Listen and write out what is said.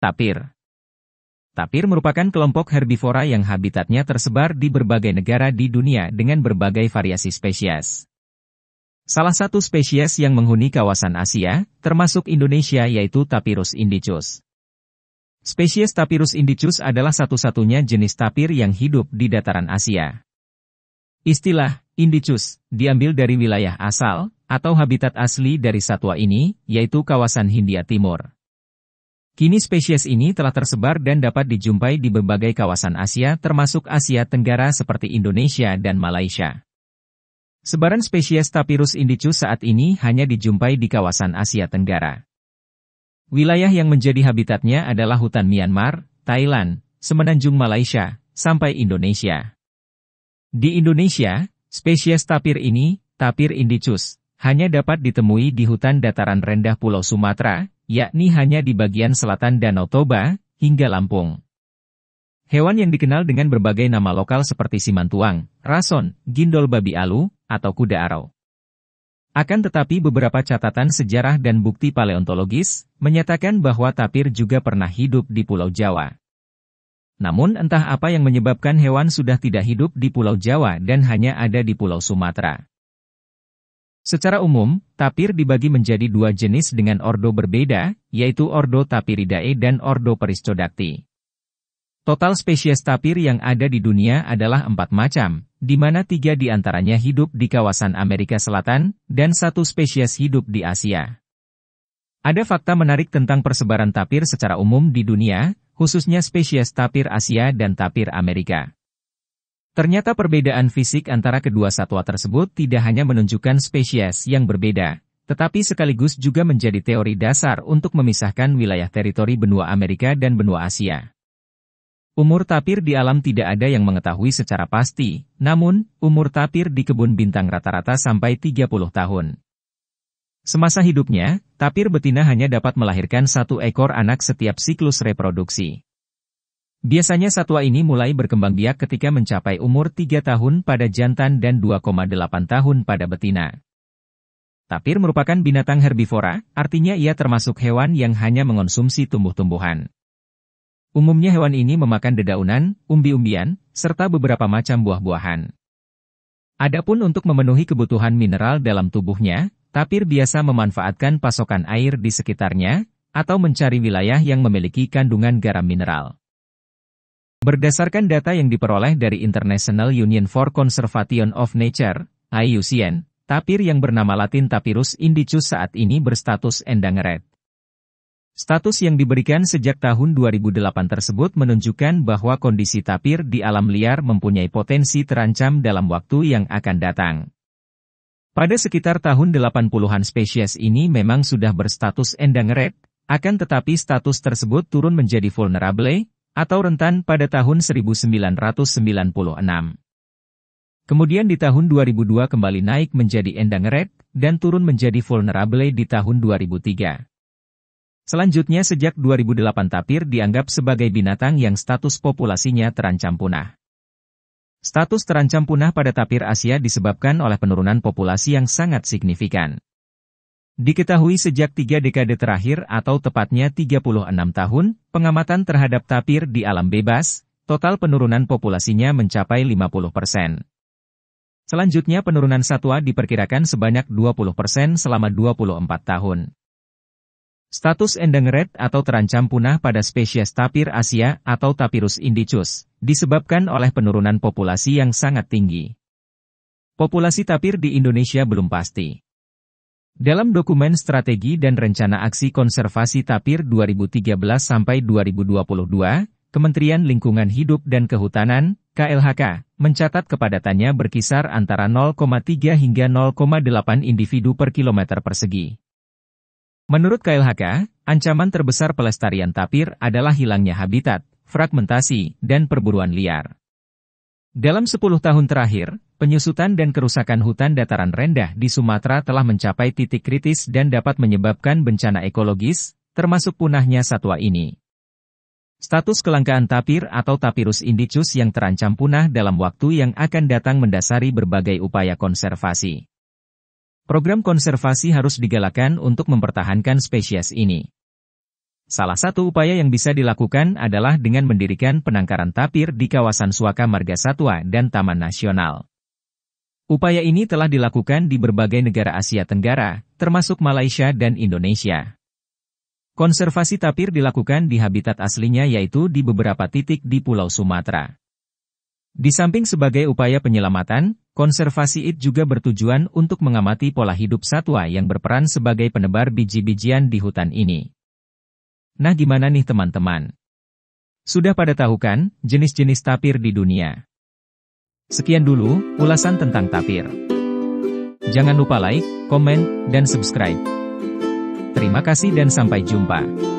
Tapir. Tapir merupakan kelompok herbivora yang habitatnya tersebar di berbagai negara di dunia dengan berbagai variasi spesies. Salah satu spesies yang menghuni kawasan Asia, termasuk Indonesia, yaitu Tapirus indicus. Spesies Tapirus indicus adalah satu-satunya jenis tapir yang hidup di dataran Asia. Istilah indicus diambil dari wilayah asal atau habitat asli dari satwa ini, yaitu kawasan Hindia Timur. Kini spesies ini telah tersebar dan dapat dijumpai di berbagai kawasan Asia termasuk Asia Tenggara seperti Indonesia dan Malaysia. Sebaran spesies Tapirus indicus saat ini hanya dijumpai di kawasan Asia Tenggara. Wilayah yang menjadi habitatnya adalah hutan Myanmar, Thailand, semenanjung Malaysia, sampai Indonesia. Di Indonesia, spesies tapir ini, Tapir indicus, hanya dapat ditemui di hutan dataran rendah Pulau Sumatera, yakni hanya di bagian selatan Danau Toba, hingga Lampung. Hewan yang dikenal dengan berbagai nama lokal seperti simantuang, rason, gindol babi alu, atau kuda arau. Akan tetapi beberapa catatan sejarah dan bukti paleontologis menyatakan bahwa tapir juga pernah hidup di Pulau Jawa. Namun entah apa yang menyebabkan hewan sudah tidak hidup di Pulau Jawa dan hanya ada di Pulau Sumatera. Secara umum, tapir dibagi menjadi dua jenis dengan ordo berbeda, yaitu ordo Tapiridae dan ordo Peristodacti. Total spesies tapir yang ada di dunia adalah 4 macam, di mana 3 di antaranya hidup di kawasan Amerika Selatan, dan 1 spesies hidup di Asia. Ada fakta menarik tentang persebaran tapir secara umum di dunia, khususnya spesies tapir Asia dan tapir Amerika. Ternyata perbedaan fisik antara kedua satwa tersebut tidak hanya menunjukkan spesies yang berbeda, tetapi sekaligus juga menjadi teori dasar untuk memisahkan wilayah teritori benua Amerika dan benua Asia. Umur tapir di alam tidak ada yang mengetahui secara pasti, namun, umur tapir di kebun bintang rata-rata sampai 30 tahun. Semasa hidupnya, tapir betina hanya dapat melahirkan 1 ekor anak setiap siklus reproduksi. Biasanya satwa ini mulai berkembang biak ketika mencapai umur 3 tahun pada jantan dan 2,8 tahun pada betina. Tapir merupakan binatang herbivora, artinya ia termasuk hewan yang hanya mengonsumsi tumbuh-tumbuhan. Umumnya hewan ini memakan dedaunan, umbi-umbian, serta beberapa macam buah-buahan. Adapun untuk memenuhi kebutuhan mineral dalam tubuhnya, tapir biasa memanfaatkan pasokan air di sekitarnya, atau mencari wilayah yang memiliki kandungan garam mineral. Berdasarkan data yang diperoleh dari International Union for Conservation of Nature, IUCN, tapir yang bernama Latin Tapirus indicus saat ini berstatus endangered. Status yang diberikan sejak tahun 2008 tersebut menunjukkan bahwa kondisi tapir di alam liar mempunyai potensi terancam dalam waktu yang akan datang. Pada sekitar tahun 80-an spesies ini memang sudah berstatus endangered, akan tetapi status tersebut turun menjadi vulnerable, atau rentan pada tahun 1996. Kemudian di tahun 2002 kembali naik menjadi endangered, dan turun menjadi vulnerable di tahun 2003. Selanjutnya sejak 2008 tapir dianggap sebagai binatang yang status populasinya terancam punah. Status terancam punah pada tapir Asia disebabkan oleh penurunan populasi yang sangat signifikan. Diketahui sejak 3 dekade terakhir atau tepatnya 36 tahun, pengamatan terhadap tapir di alam bebas, total penurunan populasinya mencapai 50%. Selanjutnya penurunan satwa diperkirakan sebanyak 20% selama 24 tahun. Status endangered atau terancam punah pada spesies tapir Asia atau Tapirus indicus, disebabkan oleh penurunan populasi yang sangat tinggi. Populasi tapir di Indonesia belum pasti. Dalam dokumen Strategi dan Rencana Aksi Konservasi Tapir 2013-2022, Kementerian Lingkungan Hidup dan Kehutanan, KLHK, mencatat kepadatannya berkisar antara 0,3 hingga 0,8 individu per kilometer persegi. Menurut KLHK, ancaman terbesar pelestarian tapir adalah hilangnya habitat, fragmentasi, dan perburuan liar. Dalam 10 tahun terakhir, penyusutan dan kerusakan hutan dataran rendah di Sumatera telah mencapai titik kritis dan dapat menyebabkan bencana ekologis, termasuk punahnya satwa ini. Status kelangkaan tapir atau Tapirus indicus yang terancam punah dalam waktu yang akan datang mendasari berbagai upaya konservasi. Program konservasi harus digalakan untuk mempertahankan spesies ini. Salah satu upaya yang bisa dilakukan adalah dengan mendirikan penangkaran tapir di kawasan Suaka Marga Satwa dan Taman Nasional. Upaya ini telah dilakukan di berbagai negara Asia Tenggara, termasuk Malaysia dan Indonesia. Konservasi tapir dilakukan di habitat aslinya yaitu di beberapa titik di Pulau Sumatera. Di samping sebagai upaya penyelamatan, konservasi IT juga bertujuan untuk mengamati pola hidup satwa yang berperan sebagai penebar biji-bijian di hutan ini. Nah, gimana nih teman-teman? Sudah pada tahu kan jenis-jenis tapir di dunia? Sekian dulu ulasan tentang tapir. Jangan lupa like, komen, dan subscribe. Terima kasih dan sampai jumpa.